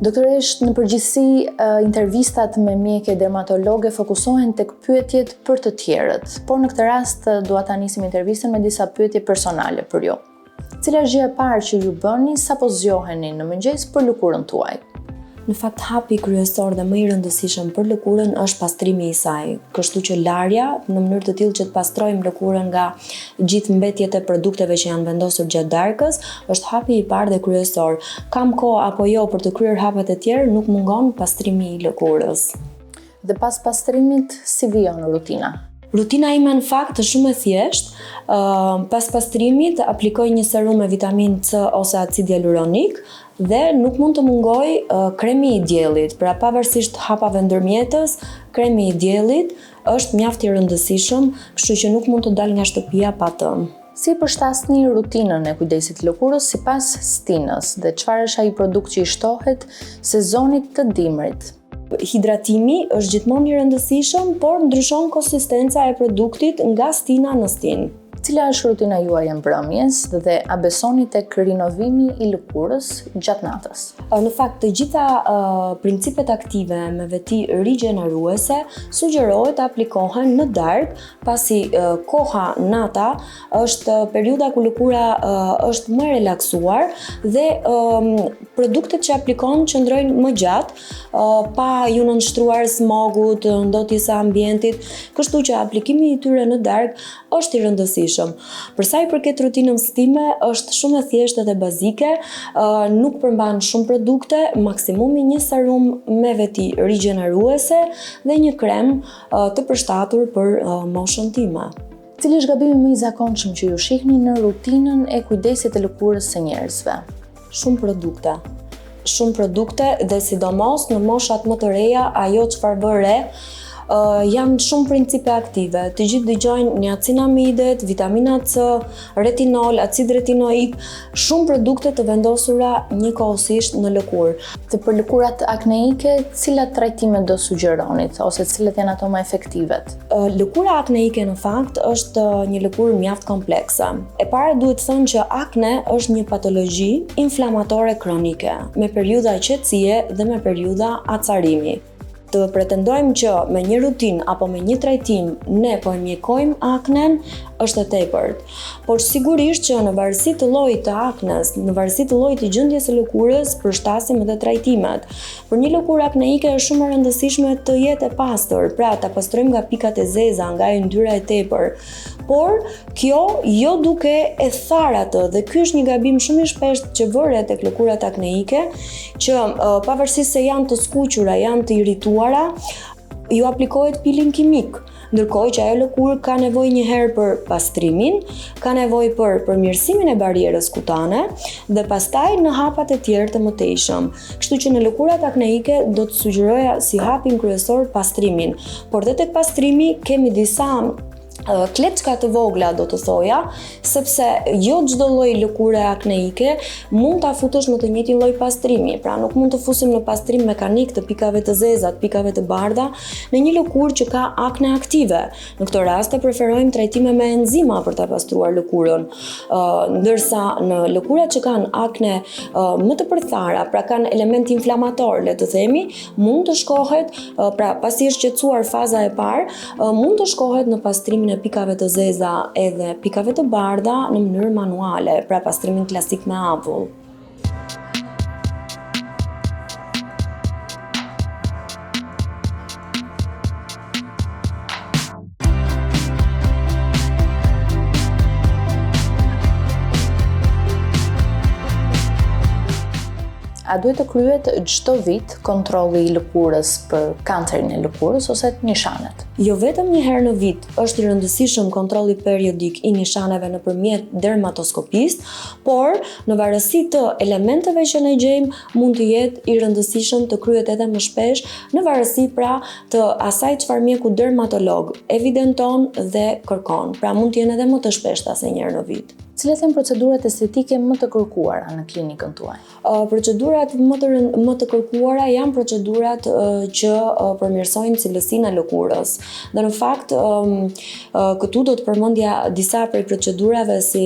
Doktoresh, në përgjithësi, intervistat me mjeke dermatologe fokusohen tek pyetjet për të tjerët, por në këtë rast dua ta nisim intervistën me disa pyetje personale për ju. Cila është gjëja e parë që ju bëni sapo zgjoheni në mëngjes për lëkurën tuaj? Në fakt, hapi kryesor dhe më i rëndësishëm për lëkurën është pastrimi i saj, kështu që larja në mënyrë të tillë që të pastrojmë lëkurën nga gjithë mbetjet e produkteve që janë vendosur gjatë darkës, është hapi i parë dhe kryesor. Kam kohë apo jo për të kryer hapet e tjerë, nuk mungon pastrimi i lëkurës. Dhe pas pastrimit, si vijon rutina? Rutina ime në fakt është shumë e thjeshtë. Pas pastrimit aplikoj një serum me vitamin C ose acid hyaluronik dhe nuk mund të mungoj kremi i diellit. Pra pavarësisht hapave ndërmjetës, kremi i diellit është mjaft i rëndësishëm, kështu që nuk mund të dal nga shtëpia pa të. Si përshtasni rutinën e kujdesit të lëkurës sipas stinës dhe çfarë është ai produkt që i shtohet sezonit të dimrit? Hidratimi është gjithmonë i rëndësishëm, por ndryshon konsistenca e produktit nga stina në stinë. Cila është rutina juaj e mbrëmjes dhe a besoni tek rinovimi i lëkurës gjatë natës? Në fakt, të gjitha principet aktive me veti rigjeneruese sugjerohet të aplikohen në darkë, pasi koha nata është periudha ku lëkura është më relaksuar dhe produktet që aplikon qëndrojnë më gjatë, pa ju nënshtruar smogut, ndotjes së ambientit, kështu që aplikimi i tyre në darkë është i rëndësishëm. Për sa i përket rutinës time, është shumë e thjeshtë dhe bazike, nuk përmban shumë produkte, maksimumi një serum me veti rigjeneruese dhe një krem të përshtatur për moshën time. Cili është gabimi më i zakonshëm që ju shihni në rutinën e kujdesit të lëkurës së njerëzve? Shumë produkte dhe sidomos në moshat më të reja, ajo çfarë bë re, janë shumë principe aktive. Të gjithë dëgjojnë niacinaamidet, vitamina C, retinol, acid retinoik, shumë produkte të vendosura njëkohësisht në lëkurë. Dhe për lëkurat akneike, cilat trajtime do sugjeronit ose cilat janë ato më efektivet? Lëkura akneike në fakt është një lëkurë mjaft komplekse. E para duhet thënë që akne është një patologji inflamatore kronike, me periudha qetësie dhe me periudha acarimi. Të pretendojmë që me një rutinë apo me një trajtim ne po e mjekojmë aknen është e tepërt. Por sigurisht që në varësi të llojit të aknes, në varësi të llojit të gjendjes së lëkurës, përshtasim edhe trajtimet. Për një lëkurë akneike është shumë e rëndësishme të jetë e pastër, pra ta pastrojmë nga pikat e zeza, nga yndyra e tepër. Por kjo jo duke e tharë atë, dhe ky është një gabim shumë i shpeshtë që vëre tek lëkurat akneike, që pavarësisht se janë të skuqura, janë të irrituara, ju aplikohet peeling kimik. Ndërkohë që ajo lëkurë ka nevojë një herë për pastrimin, ka nevojë për përmirësimin e barierës kutane dhe pastaj në hapat e tjerë të mëtejshëm. Kështu që në lëkurat akneike do të sugjeroja si hapin kryesor pastrimin, por dhe tek pastrimi kemi disa kleçka të vogla, do të thoja, sepse jo çdo lloj lëkure akneike mund ta futesh në të njëjtin lloj pastrimi. Pra nuk mund të fusim në pastrim mekanik të pikave të zeza, të pikave të bardha, në një lëkurë që ka akne aktive. Në këtë rast preferojmë trajtime me enzima për ta pastruar lëkurën. Ndërsa në lëkurat që kanë akne më të përthara, pra kanë element inflamator, le të themi, mund të shkohet, pra pasi është qetësuar faza e parë, mund të shkohet në pastrimin e pikave të zeza edhe pikave të bardha në mënyrë manuale, pra pastrimin klasik me avull. A duhet të kryhet çdo vit kontrolli i lëkurës për kancerin e lëkurës ose nishanet? Jo vetëm një herë në vit është i rëndësishëm kontrolli periodik i nishaneve nëpërmjet dermatoskopisë, por në varësi të elementeve që ne gjejmë mund të jetë i rëndësishëm të kryhet edhe më shpesh në varësi pra të asaj çfarë mjeku dermatolog evidenton dhe kërkon. Pra mund të jenë edhe më të shpeshta se një herë në vit. Cilat janë procedurat estetike më të kërkuara në klinikën tuaj? Procedurat më të kërkuara janë procedurat që përmirësojnë cilësinë e lëkurës. Dhe në fakt këtu do të përmendja disa prej procedurave si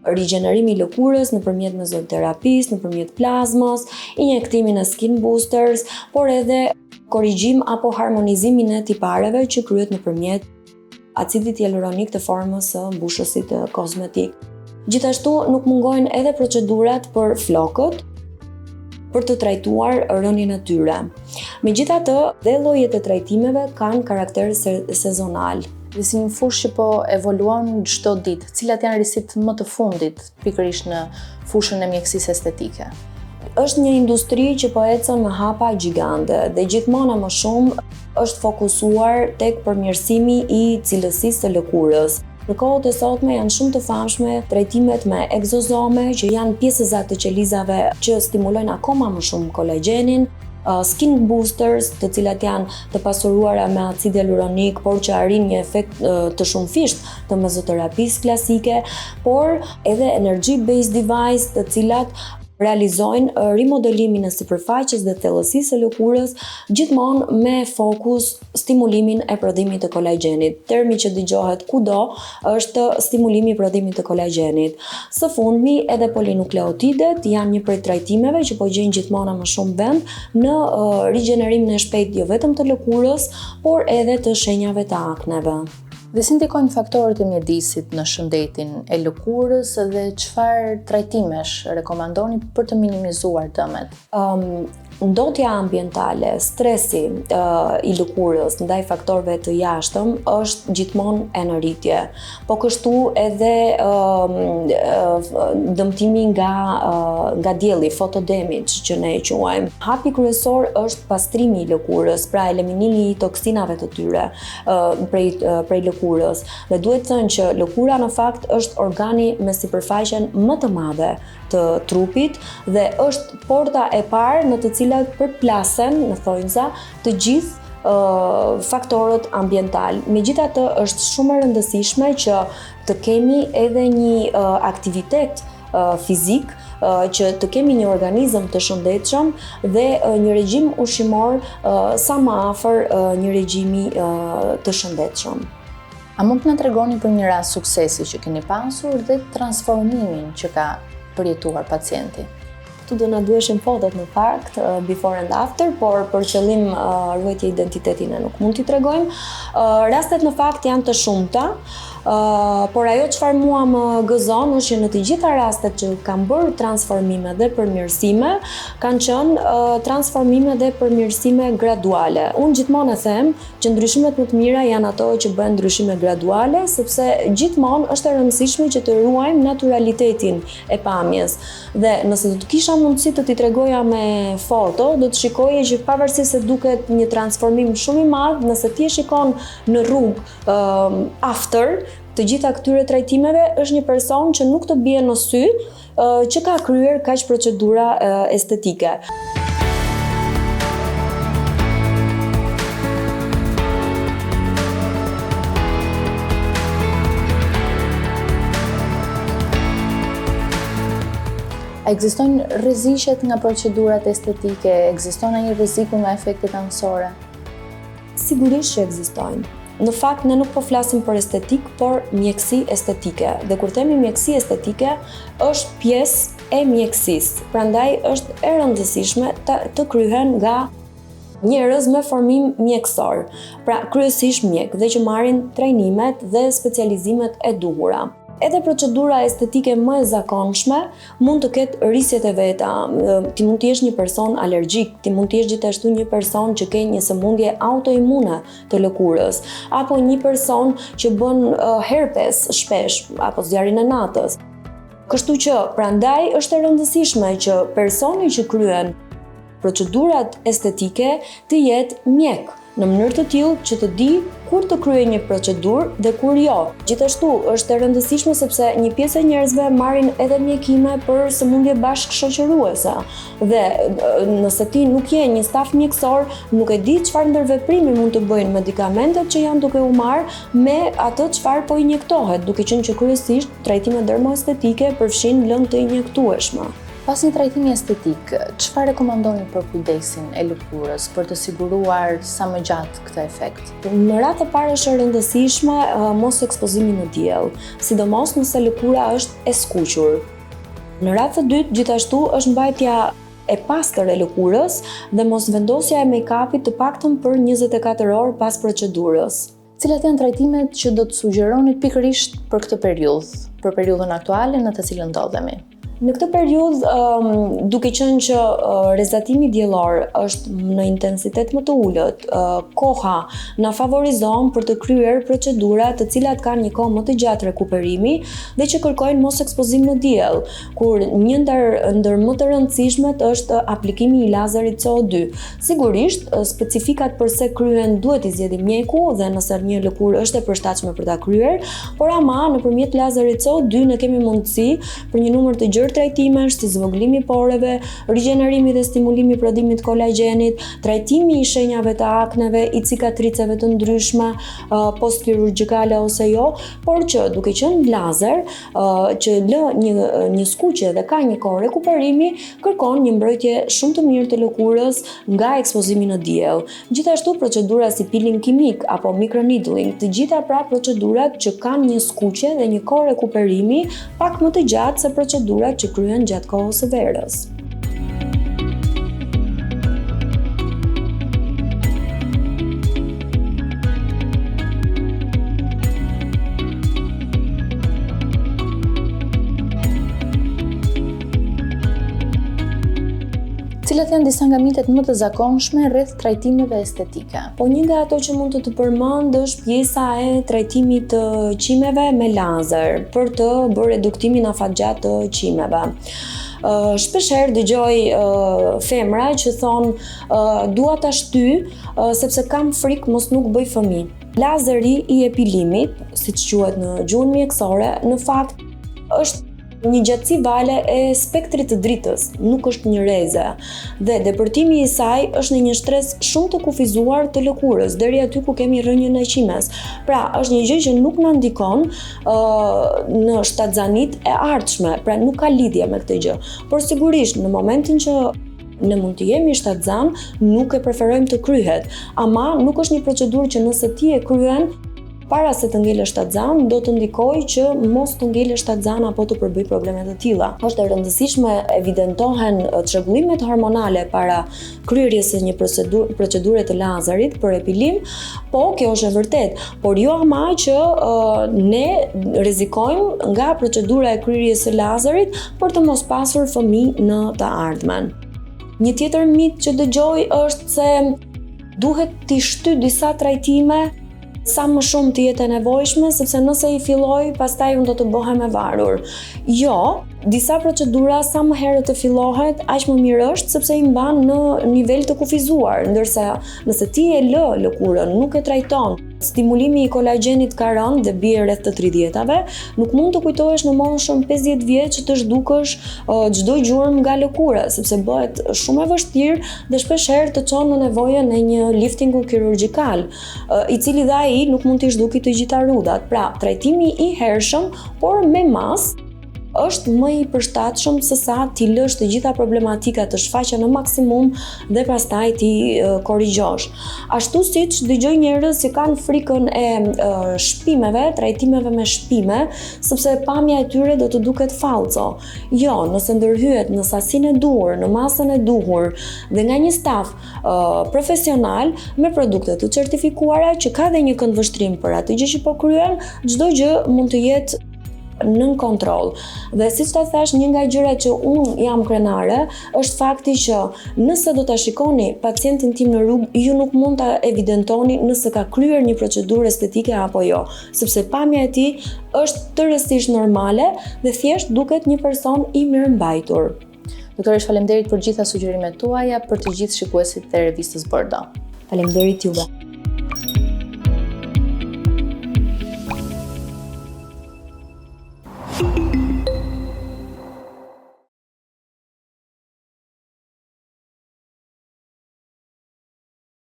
rigjenerimi i lëkurës nëpërmjet mezoterapisë, nëpërmjet plazmës, injektimin e skin boosters, por edhe korrigjim apo harmonizimin e tipareve që kryhet nëpërmjet acidit hyaluronik të formës së mbushësit kozmetik. Gjithashtu nuk mungojnë edhe procedurat për flokët për të trajtuar rënien e tyre. Megjithatë, dhe llojet e trajtimeve kanë karakter sezonal. Dhe si një fushë që po evoluon çdo ditë, cilat janë rrisit më të fundit pikërisht në fushën e mjekësisë estetike? Është një industri që po ecën me hapa gjigande dhe gjithmonë më shumë është fokusuar tek përmirësimi i cilësisë së lëkurës. Në kohët e sotme janë shumë të famshme trajtimet me egzozome që janë pjesëzat të qelizave që stimulojnë akoma më shumë kolagjenin, skin boosters, të cilat janë të pasuruara me acid hyaluronik, por që arrin një efekt të shumëfisht të mezoterapisë klasike, por edhe energy based device, të cilat realizojnë rimodelimin e sipërfaqes dhe thellësisë së lëkurës, gjithmonë me fokus stimulimin e prodhimit të kolagjenit. Termi që dëgjohet kudo është stimulimi i prodhimit të kolagjenit. Së fundmi, edhe polinukleotidet janë një prej trajtimeve që po gjejnë gjithmonë më shumë vend në rigjenerimin e shpejtë jo vetëm të lëkurës, por edhe të shenjave të akneve. Dhe si ndikojnë faktorët e mjedisit në shëndetin e lëkurës dhe çfarë trajtimesh rekomandoni për të minimizuar dëmet? Ndotja ambientale, stresi i lëkurës ndaj faktorëve të jashtëm është gjithmonë e në rritje. Po kështu edhe dëmtimi nga dielli, photodamage që ne e quajmë. Hapi kryesor është pastrimi i lëkurës, pra eliminimi i toksinave të tyre prej lëkurës. Dhe duhet thënë që lëkura në fakt është organi me sipërfaqen më të madhe të trupit dhe është porta e parë në të cilat përplasen, në thonjza, të gjithë faktorët ambiental. Megjithatë, është shumë e rëndësishme që të kemi edhe një aktivitet fizik, që të kemi një organizëm të shëndetshëm dhe një regjim ushqimor sa më afër një regjimi të shëndetshëm. A mund të na tregoni për një rast suksesi që keni pasur dhe transformimin që ka përjetuar pacienti? Këtu do na duheshin fotot në fakt, before and after, por për qëllim ruajtje identitetin ne nuk mund t'i tregojmë. Rastet në fakt janë të shumta, por ajo çfarë mua më gëzon është që në të gjitha rastet që kam bërë transformime dhe përmirësime, kanë qenë transformime dhe përmirësime graduale. Unë gjithmonë e them që ndryshimet më të mira janë ato që bëhen ndryshime graduale, sepse gjithmonë është e rëndësishme që të ruajmë naturalitetin e pamjes. Dhe nëse do të kisha mundësi të t'i tregoja me foto, do të shikoje që pavarësisht se duket një transformim shumë i madh, nëse ti e shikon në rrugë after të gjitha këtyre trajtimeve, është një person që nuk të bie në sy që ka kryer kaq procedura estetike. A ekzistojnë rreziqet nga procedurat estetike? Ekziston ndonjë rreziku nga efektet anësore? Sigurisht që ekzistojnë. Në fakt, ne nuk po flasim për estetik, por mjekësi estetike. Dhe kur themi mjekësi estetike, është pjesë e mjekësisë. Prandaj është e rëndësishme të kryhen nga njerëz me formim mjekësor. Pra, kryesisht mjek dhe që marrin trajnimet dhe specializimet e duhura. Edhe procedura estetike më e zakonshme mund të ketë rrisjet e veta. Ti mund të jesh një person alergjik, ti mund të jesh gjithashtu një person që ke një sëmundje autoimune të lëkurës, apo një person që bën herpes shpesh, apo zjarrin e natës. Kështu që prandaj është e rëndësishme që personi që kryen procedurat estetike të jetë mjek, në mënyrë të tillë që të di kur të kryejë një procedurë dhe kur jo. Gjithashtu është e rëndësishme sepse një pjesë e njerëzve marrin edhe mjekime për sëmundje bashkëshoqëruese. Dhe nëse ti nuk je një staf mjekësor, nuk e di çfarë ndërveprimi mund të bëjnë medikamentet që janë duke u marr me atë çfarë po injektohet, duke qenë që kryesisht trajtimet dermoestetike përfshin lëndë të injektueshme. Pas një trajtimi estetik, çfarë rekomandoni për kujdesin e lëkurës për të siguruar sa më gjatë këtë efekt? Në radhë të parë është e rëndësishme mos ekspozimi në diell, sidomos nëse lëkura është e skuqur. Në radhë të dytë, gjithashtu është mbajtja e pastër e lëkurës dhe mos vendosja e make-upit të paktën për 24 orë pas procedurës. Cilat janë trajtimet që do të sugjeroni pikërisht për këtë periudhë, për periudhën aktuale në të cilën ndodhemi? Në këtë periudhë, duke qenë që rezatimi diellor është në intensitet më të ulët, koha na favorizon për të kryer procedura të cilat kanë një kohë më të gjatë rekuperimi dhe që kërkojnë mos ekspozim në diell, kur një ndër më të rëndësishmet është aplikimi i lazerit CO2. Sigurisht, specifikat përse kryhen duhet i zgjedhë mjeku dhe nëse një lëkurë është e përshtatshme për ta kryer, por ama nëpërmjet lazerit CO2 ne kemi mundësi për një numër të gjerë trajtimesh si zvogëlimi i poreve, rigjenerimi dhe stimulimi i prodhimit kolagjenit, trajtimi i shenjave të akneve, i cikatriceve të ndryshme, postkirurgjikale ose jo, por që duke qenë lazer që lë një skuqje dhe ka një kohë rekuperimi, kërkon një mbrojtje shumë të mirë të lëkurës nga ekspozimi në diell. Gjithashtu procedura si peeling kimik apo microneedling, të gjitha pra procedurat që kanë një skuqje dhe një kohë rekuperimi pak më të gjatë se procedurat që kryen gjatë kohës së verës. Cilat janë disa nga mitet më të zakonshme rreth trajtimeve estetike? Po një nga ato që mund të përmend është pjesa e trajtimit të qimeve me lazer për të bërë reduktimin afatgjat të qimeve. Shpeshherë dëgjoj femra që thonë dua ta shty sepse kam frikë mos nuk bëj fëmijë. Lazeri i epilimit, siç quhet në gjuhën mjekësore, në fakt është një gjatësi vale e spektrit të dritës, nuk është një reze. Dhe depërtimi i saj është në një shtres shumë të kufizuar të lëkurës, deri aty ku kemi rrënjën e qimes. Pra, është një gjë që nuk na ndikon në shtatzanit e ardhshme, pra nuk ka lidhje me këtë gjë. Por sigurisht, në momentin që ne mund të jemi shtatzan, nuk e preferojmë të kryhet. Ama nuk është një procedurë që nëse ti e kryen, para se të ngelesh shtatzan, do të ndikojë që mos të ngelesh shtatzan apo të përbëj probleme të tilla. Është e rëndësishme evidentohen çrregullimet hormonale para kryerjes së një procedure të lazerit për epilim, po kjo është e vërtet, por jo ama që ne rrezikojmë nga procedura e kryerjes së lazerit për të mos pasur fëmijë në të ardhmen. Një tjetër mit që dëgjoj është se duhet t'i shty disa trajtime sa më shumë të jetë e nevojshme, sepse nëse i filloj, pastaj unë do të bëhem e varur. Jo, disa procedura sa më herët të fillohet, aq më mirë është sepse i mban në nivel të kufizuar, ndërsa nëse ti e lë lëkurën, nuk e trajton, stimulimi i kolagjenit ka rënë dhe bie rreth të 30-tave, nuk mund të kujtohesh në moshën 50 vjeç që të zhdukësh çdo gjurmë nga lëkura, sepse bëhet shumë e vështirë dhe shpeshherë të çon në nevojën e një liftingu kirurgjikal, i cili dhe ai nuk mund t'i zhduki të gjitha rudat. Pra, trajtimi i hershëm, por me mas, është më i përshtatshëm se sa ti lësh të gjitha problematikat të shfaqen në maksimum dhe pastaj ti korrigjosh. Ashtu siç dëgjoj njerëz që kanë frikën e shpimeve, trajtimeve me shpime, sepse pamja e tyre do të duket falco. Jo, nëse ndërhyet në sasinë e duhur, në masën e duhur dhe nga një staf profesional me produkte të certifikuara që ka dhe një këndvështrim për atë gjë që po kryen, çdo gjë mund të jetë nën kontroll. Dhe siç ta thash, një nga gjërat që unë jam krenare është fakti që nëse do ta shikoni pacientin tim në rrugë, ju nuk mund ta evidentoni nëse ka kryer një procedurë estetike apo jo, sepse pamja e tij është tërësisht normale dhe thjesht duket një person i mirëmbajtur. Doktoresh, faleminderit për gjitha sugjerimet tuaja për të gjithë shikuesit të revistës Bordeaux. Faleminderit juve.